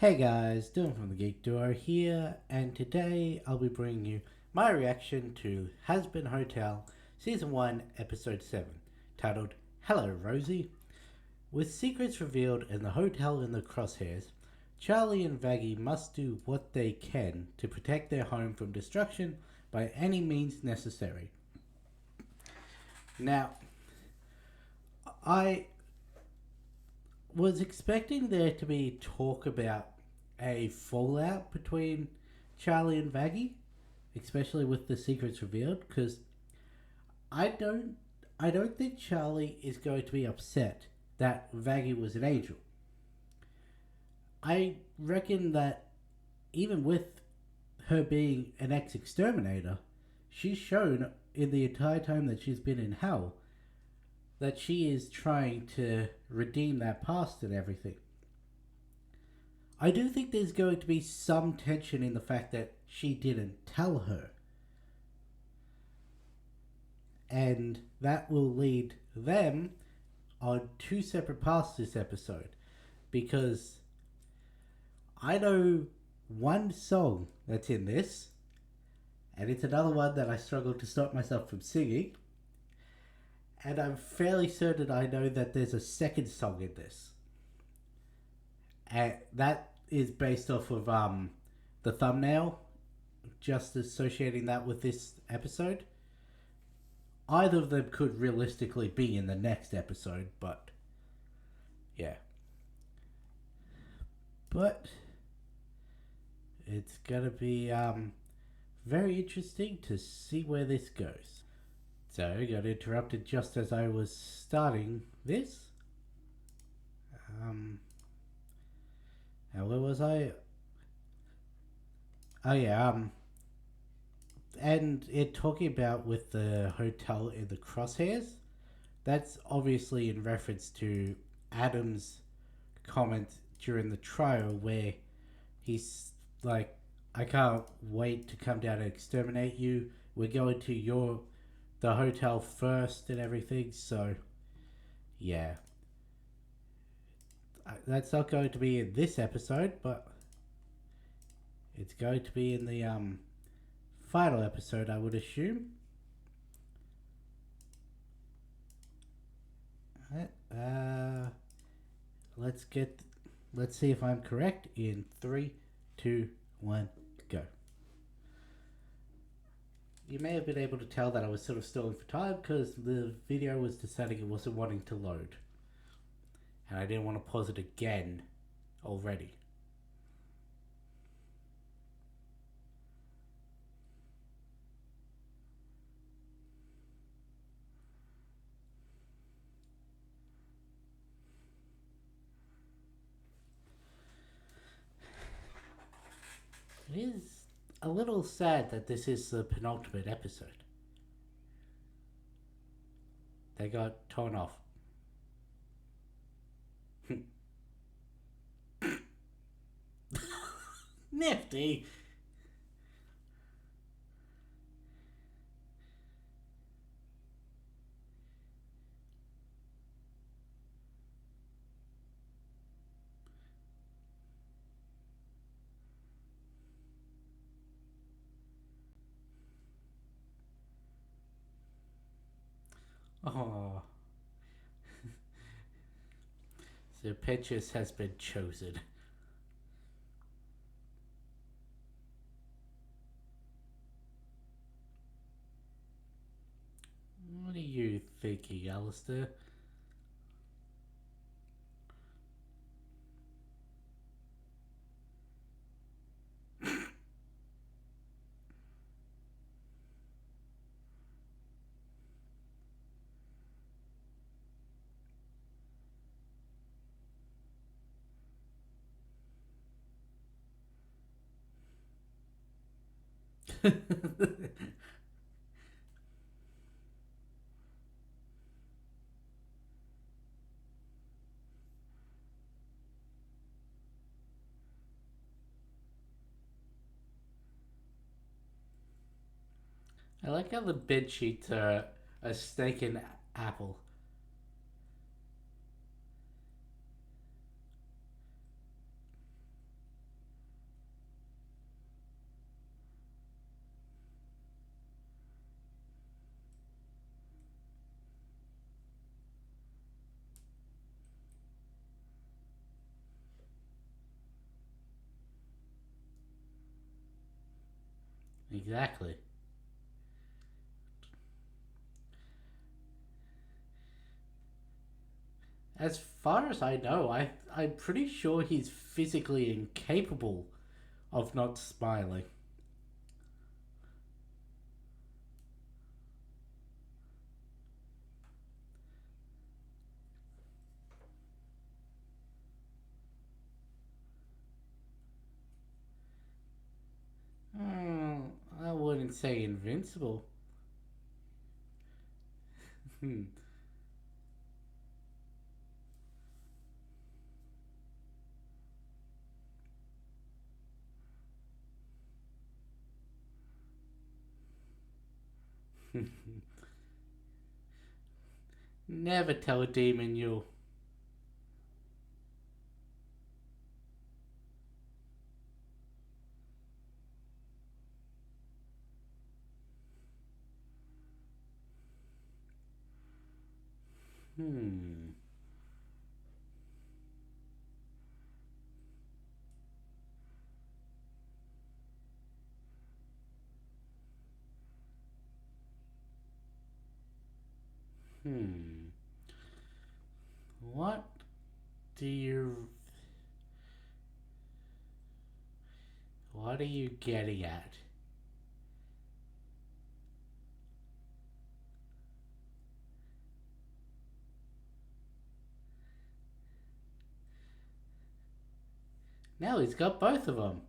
Hey guys, Dylan from the Geek Duo here, and today I'll be bringing you my reaction to Hazbin Hotel Season 1, Episode 7, titled Hello Rosie. With secrets revealed and the hotel in the crosshairs, Charlie and Vaggie must do what they can to protect their home from destruction by any means necessary. Now, I was expecting there to be talk about a fallout between Charlie and Vaggie, especially with the secrets revealed, because I don't I don't think Charlie is going to be upset that Vaggie was an angel. I reckon that even with her being an ex-exterminator, she's shown in the entire time that she's been in hell that she is trying to redeem that past and everything. I do think there's going to be some tension in the fact that she didn't tell her. And that will lead them on two separate paths this episode. Because I know one song that's in this, and it's another one that I struggle to stop myself from singing. And I'm fairly certain I know that there's a second song in this. And that is based off of the thumbnail, just associating that with this episode. Either of them could realistically be in the next episode, but yeah. But it's gonna be very interesting to see where this goes. So I got interrupted just as I was starting this. Now where was I? Oh yeah, and it talking about with the hotel in the crosshairs, that's obviously in reference to Adam's comment during the trial where he's like, I can't wait to come down and exterminate you. We're going to the hotel first and everything, so yeah. That's not going to be in this episode, but it's going to be in the final episode, I would assume. Uh, let's get. Let's see if I'm correct. In 3, 2, 1, go. You may have been able to tell that I was sort of stalling for time because the video was deciding it wasn't wanting to load, and I didn't want to pause it again already. It is a little sad that this is the penultimate episode. They got torn off. Nifty! Oh. So Petrus has been chosen. What are you thinking, Alistair? I like how the bed sheets are a steak and apple. Exactly. As far as I know, I'm pretty sure he's physically incapable of not smiling. Hmm, I wouldn't say invincible. Hmm. Never tell a demon you. Hmm. Hmm. What do you. What are you getting at? Now he's got both of them.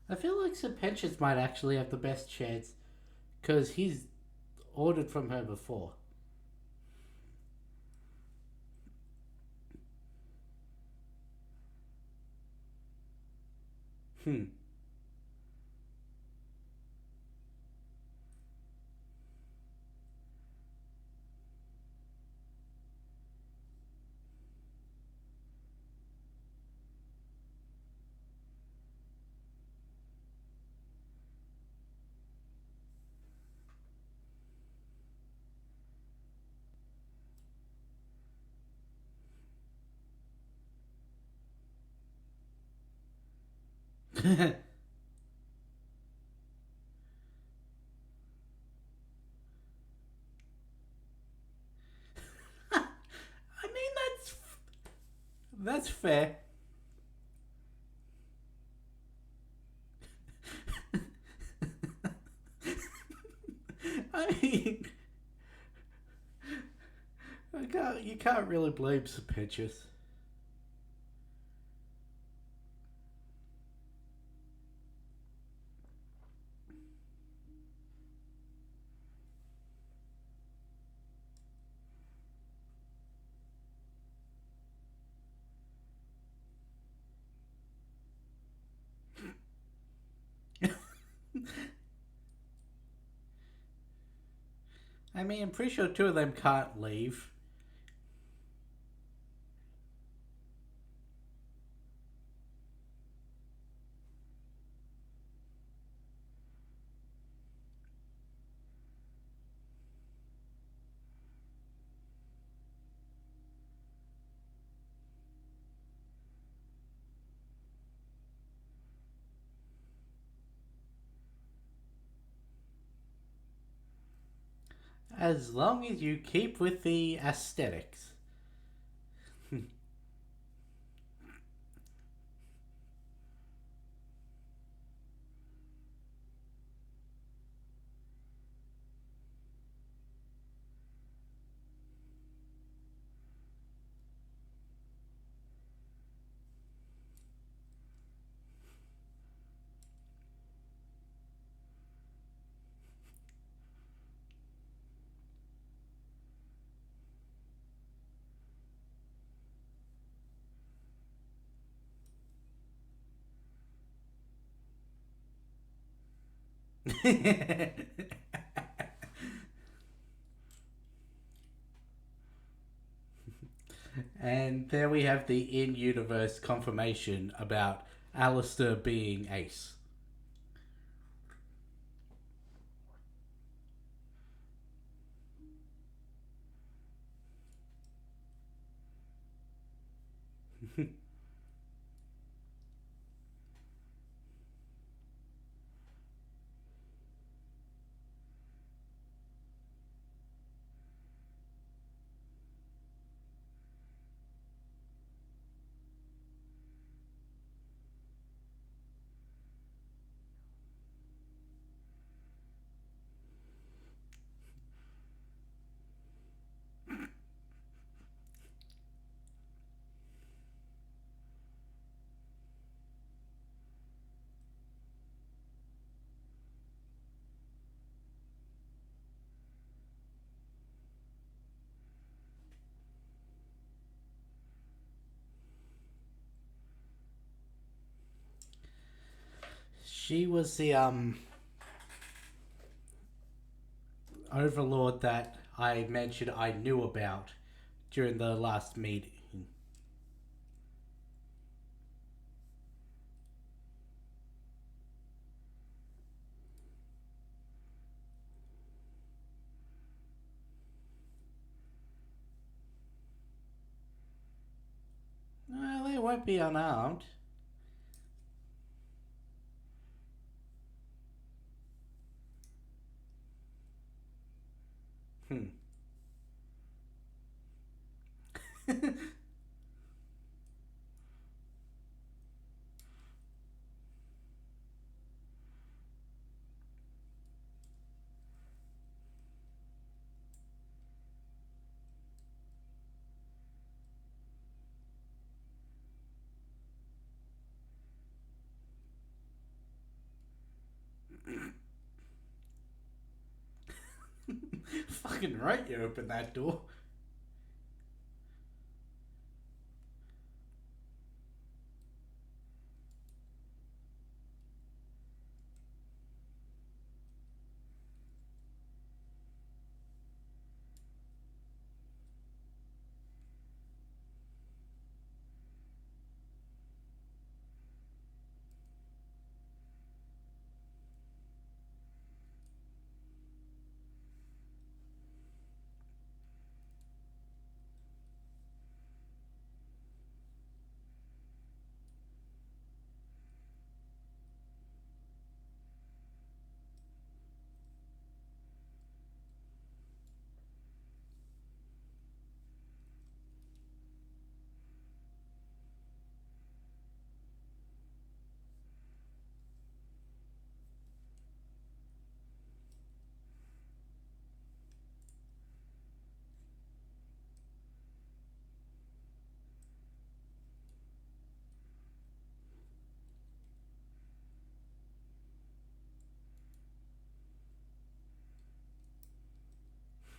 I feel like Serpentius might actually have the best chance because he's ordered from her before. Hmm. I mean, that's fair. I mean, you can't really blame Serpentius. I mean, I'm pretty sure two of them can't leave. As long as you keep with the aesthetics. And there we have the in-universe confirmation about Alistair being Ace. She was the overlord that I mentioned I knew about during the last meeting. Well, they won't be unarmed. Hmm. Fucking right, you open that door.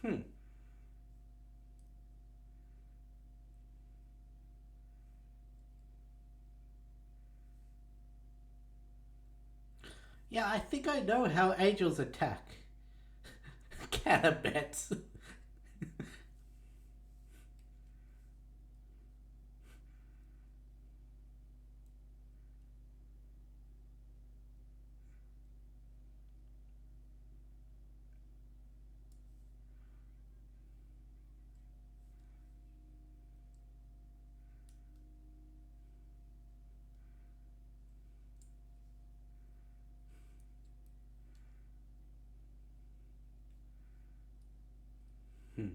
Hmm. Yeah, I think I know how angels attack. Cannabets. Hmm.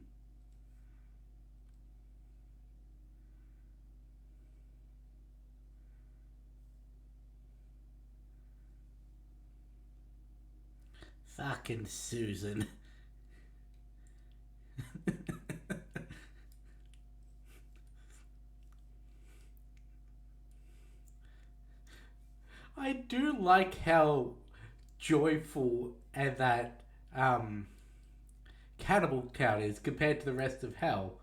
Fucking Susan. I do like how joyful and that Cannibal Town is compared to the rest of Hell.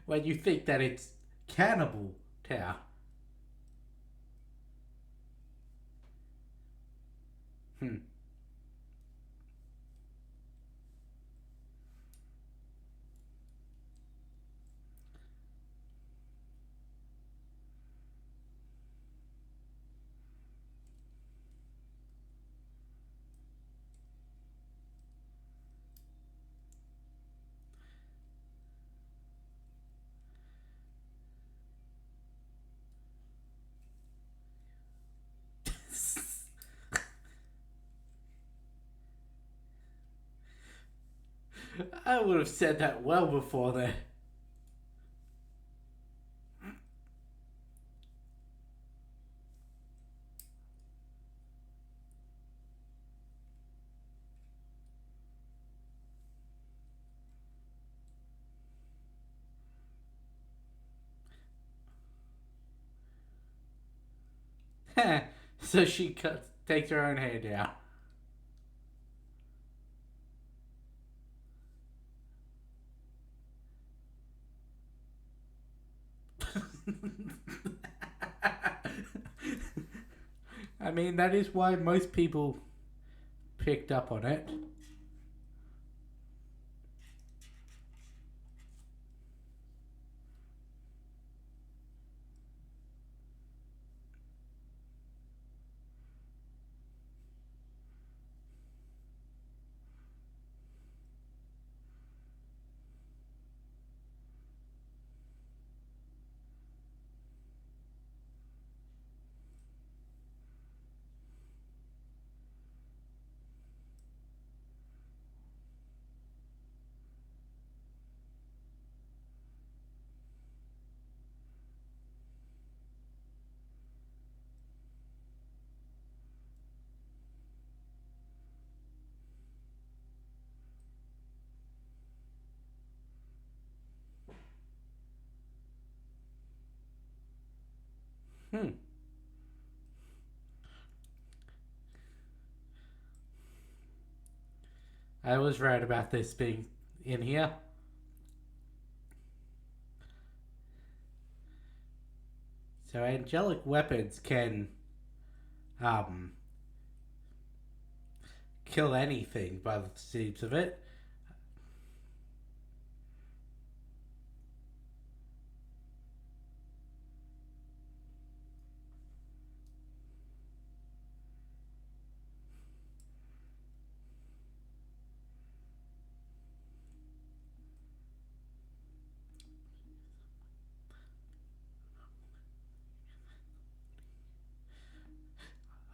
When you think that it's Cannibal Town. Hmm. I would have said that well before then. So she takes her own hand out. I mean, that is why most people picked up on it. Hmm. I was right about this being in here. So angelic weapons can um kill anything by the seams of it.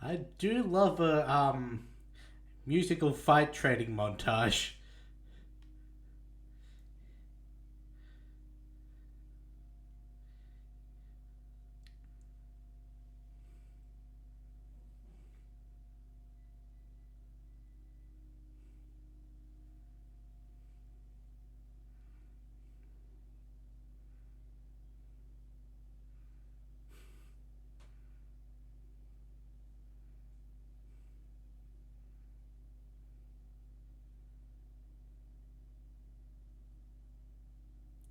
I do love a musical fight training montage.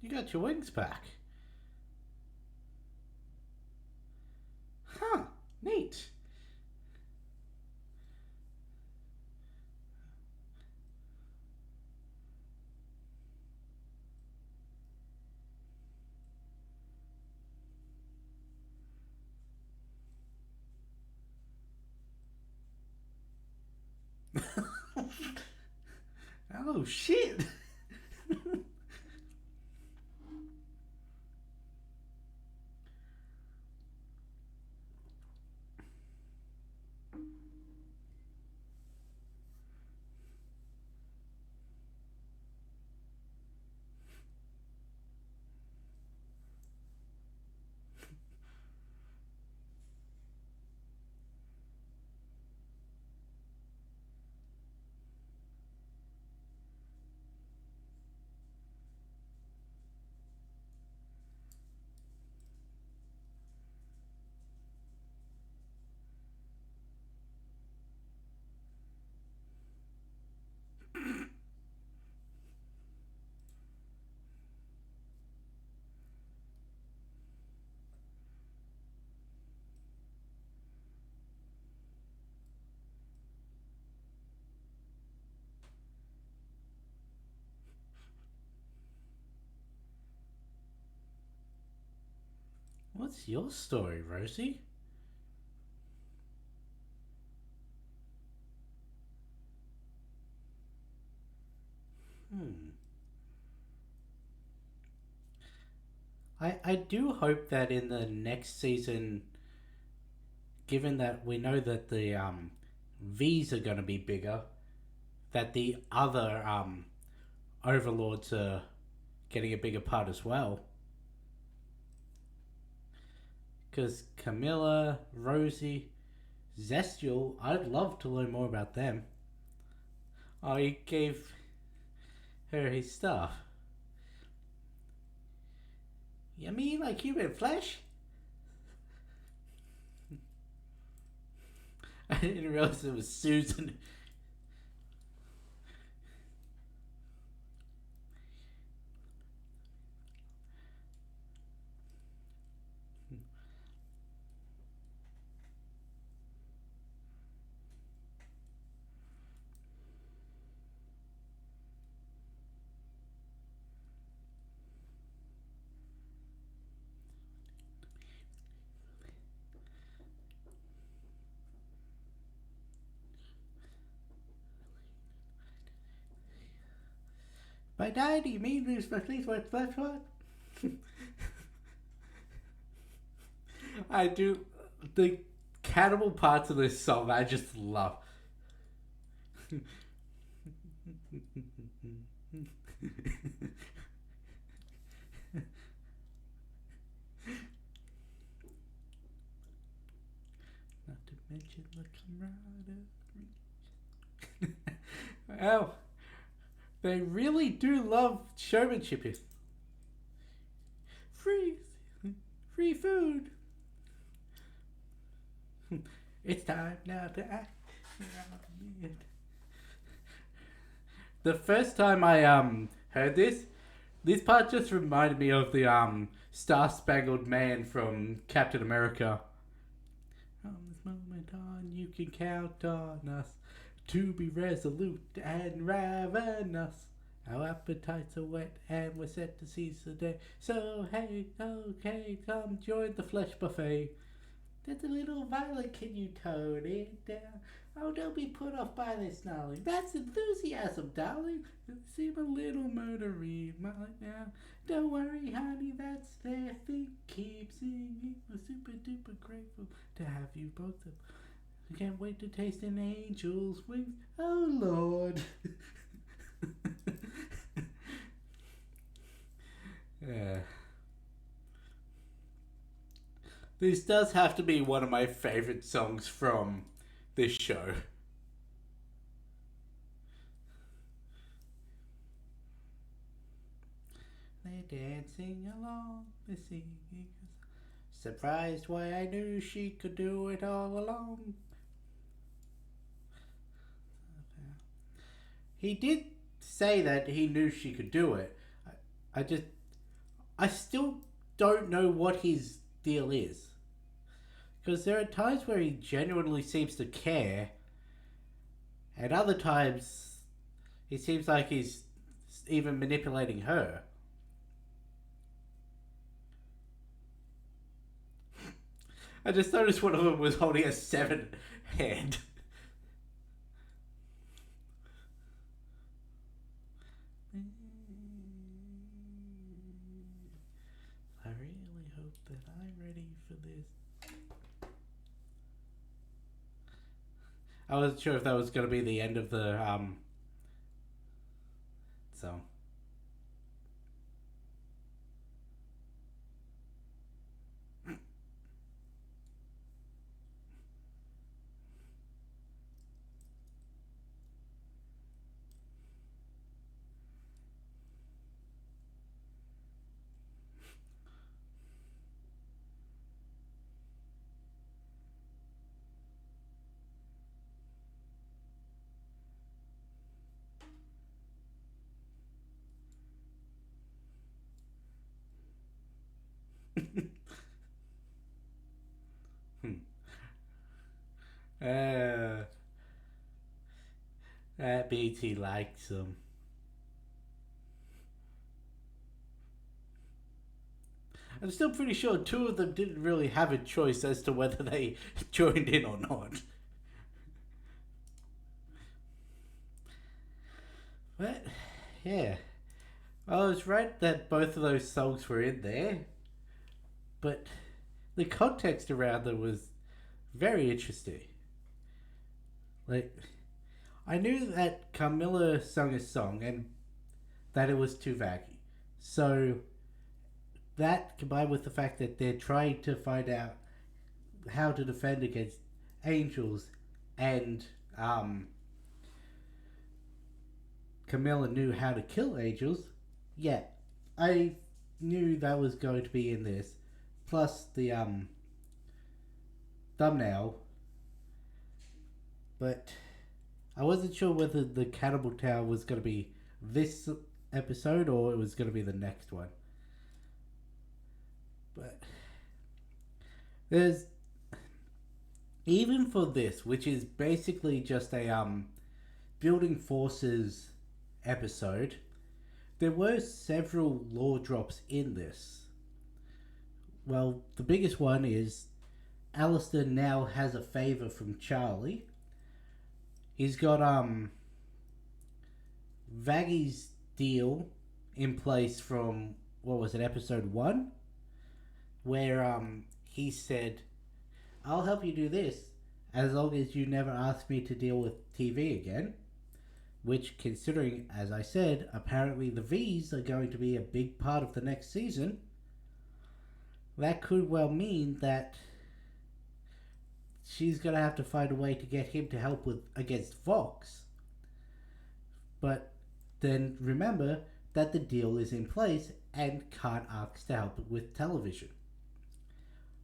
You got your wings back. Huh. Neat. Oh shit. What's your story, Rosie? Hmm. I do hope that in the next season, given that we know that the V's are going to be bigger, that the other overlords are getting a bigger part as well. Because Camilla, Rosie, Zestial, I'd love to learn more about them. Oh, he gave her his stuff. You mean like human flesh? I didn't realize it was Susan. By die, do you mean lose my flesh? What? I do. The cannibal parts of this song I just love. Not to mention the camaraderie. Well, they really do love showmanship here. Free food. It's time now to act. The first time I heard this part just reminded me of the Star Spangled Man from Captain America. From this moment on, you can count on us to be resolute and ravenous. Our appetites are wet and we're set to seize the day. So hey, okay, come join the flesh buffet. There's a little violet, can you tone it down? Oh, don't be put off by this snarling. That's enthusiasm, darling. You seem a little murdery right now. Don't worry, honey, that's their thing. Keep singing. We're super duper grateful to have you both. I can't wait to taste an angel's wings. Oh, Lord. Yeah. This does have to be one of my favorite songs from this show. They're dancing along, they're singing. Surprised why I knew she could do it all along. He did say that he knew she could do it. I still don't know what his deal is. Because there are times where he genuinely seems to care, and other times he seems like he's even manipulating her. I just noticed one of them was holding a 7 hand. I really hope that I'm ready for this. I wasn't sure if that was going to be the end of the song. uh, that BT likes him. I'm still pretty sure two of them didn't really have a choice as to whether they joined in or not. But, yeah. I was right that both of those songs were in there. But the context around them was very interesting. Like, I knew that Camilla sung a song, and that it was too vaggy. So that combined with the fact that they're trying to find out how to defend against angels, and Camilla knew how to kill angels. Yeah, I knew that was going to be in this. Plus the thumbnail, but I wasn't sure whether the Cannibal Tower was going to be this episode or it was going to be the next one. But there's even for this, which is basically just a building forces episode, there were several lore drops in this. Well, the biggest one is Alistair now has a favor from Charlie. He's got Vaggy's deal in place from, what was it, episode 1, where he said, I'll help you do this as long as you never ask me to deal with TV again. Which, considering, as I said, apparently the V's are going to be a big part of the next season, that could well mean that she's going to have to find a way to get him to help with against Fox. But then remember that the deal is in place and can't ask to help with television.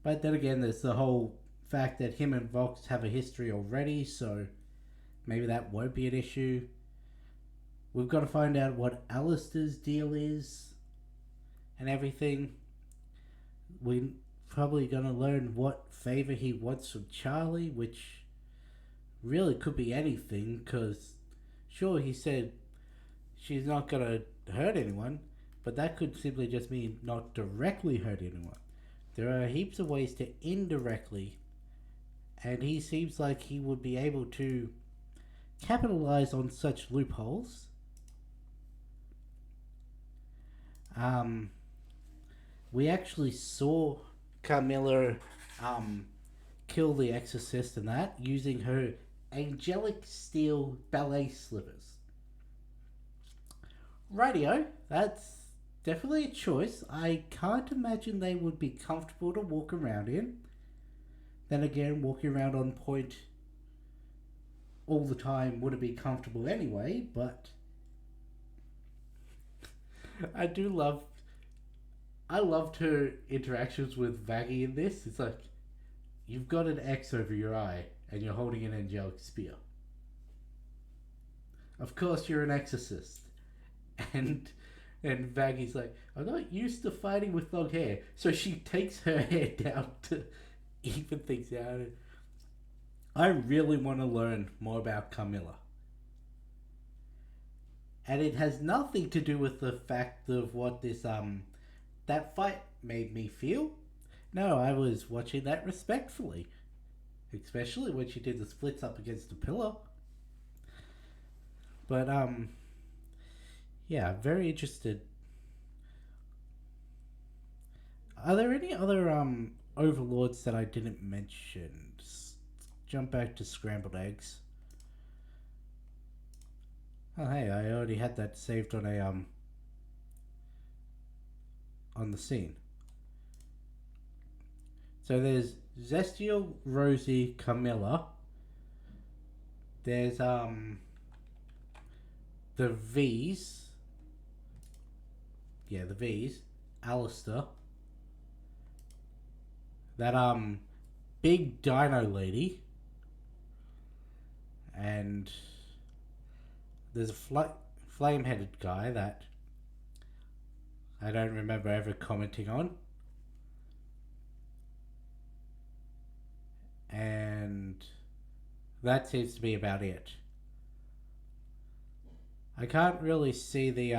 But then again, there's the whole fact that him and Vox have a history already, so maybe that won't be an issue. We've got to find out what Alistair's deal is and everything. We're probably going to learn what favor he wants from Charlie, which really could be anything, because sure, he said she's not going to hurt anyone, but that could simply just mean not directly hurt anyone. There are heaps of ways to indirectly, and he seems like he would be able to capitalize on such loopholes. We actually saw Carmilla kill the Exorcist and that using her angelic steel ballet slippers. Rightio, that's definitely a choice. I can't imagine they would be comfortable to walk around in. Then again, walking around on point all the time wouldn't be comfortable anyway, but I loved her interactions with Vaggy in this. It's like, you've got an X over your eye and you're holding an angelic spear. Of course you're an exorcist. And Vaggy's like, I'm not used to fighting with long hair. So she takes her hair down to even things out. I really want to learn more about Carmilla. And it has nothing to do with the fact of what this that fight made me feel. No, I was watching that respectfully. Especially when she did the splits up against the pillar. But yeah, very interested. Are there any other overlords that I didn't mention? Just jump back to scrambled eggs. Oh hey, I already had that saved on a on the scene. So there's Zestial, Rosie, Camilla. There's the V's. Yeah, the V's. Alistair. That big dino lady. And there's a flame-headed guy that I don't remember ever commenting on. And that seems to be about it. I can't really see the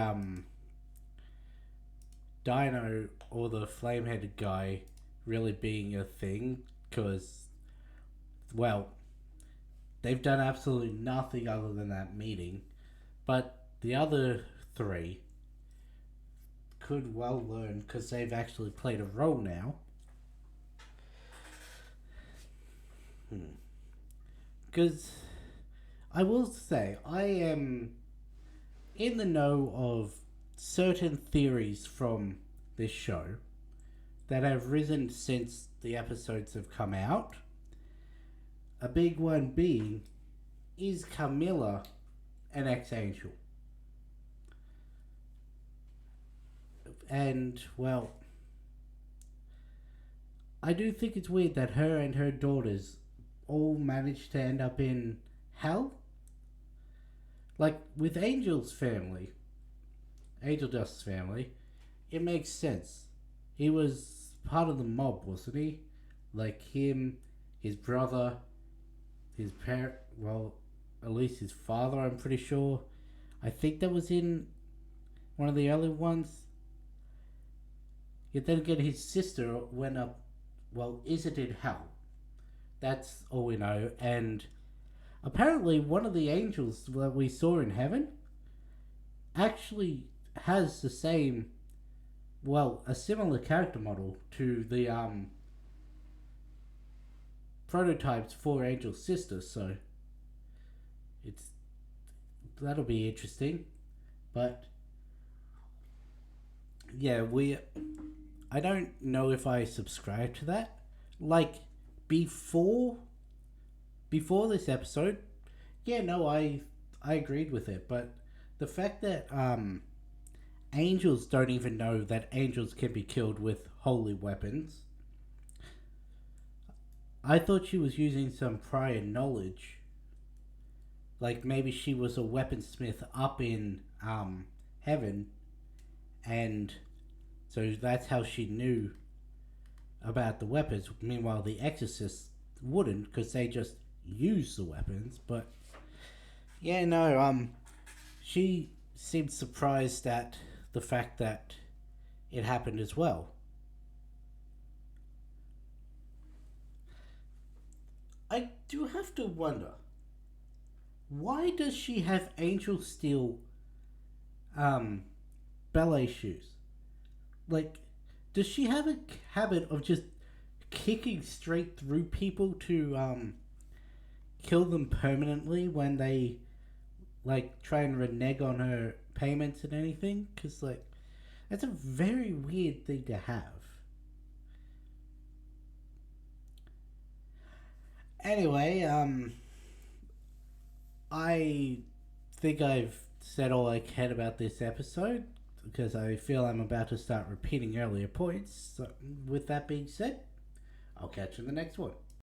dino or the flame-headed guy really being a thing, because, well, they've done absolutely nothing other than that meeting. But the other three could well learn, because they've actually played a role now. Because I will say, I am in the know of certain theories from this show that have risen since the episodes have come out. A big one being, is Camilla an ex-angel? And, well, I do think it's weird that her and her daughters all managed to end up in hell. Like, with Angel's family, Angel Dust's family, it makes sense. He was part of the mob, wasn't he? Like him, his brother, his parent, well, at least his father, I'm pretty sure. I think that was in one of the early ones. Yet then again, his sister went up, well, isn't in hell. That's all we know. And apparently, one of the angels that we saw in heaven actually has the same, well, a similar character model to the prototypes for Angel's sister. So it's that'll be interesting. But yeah, I don't know if I subscribe to that. Like before this episode, yeah, no, I agreed with it, but the fact that angels don't even know that angels can be killed with holy weapons. I thought she was using some prior knowledge. Like maybe she was a weaponsmith up in heaven, and so that's how she knew about the weapons. Meanwhile, the exorcists wouldn't, because they just use the weapons. But yeah, no, she seemed surprised at the fact that it happened as well. I do have to wonder, why does she have angel steel ballet shoes? Like, does she have a habit of just kicking straight through people to kill them permanently when they like try and renege on her payments and anything? Because like, that's a very weird thing to have. Anyway, I think I've said all I can about this episode, because I feel I'm about to start repeating earlier points. So with that being said, I'll catch you in the next one.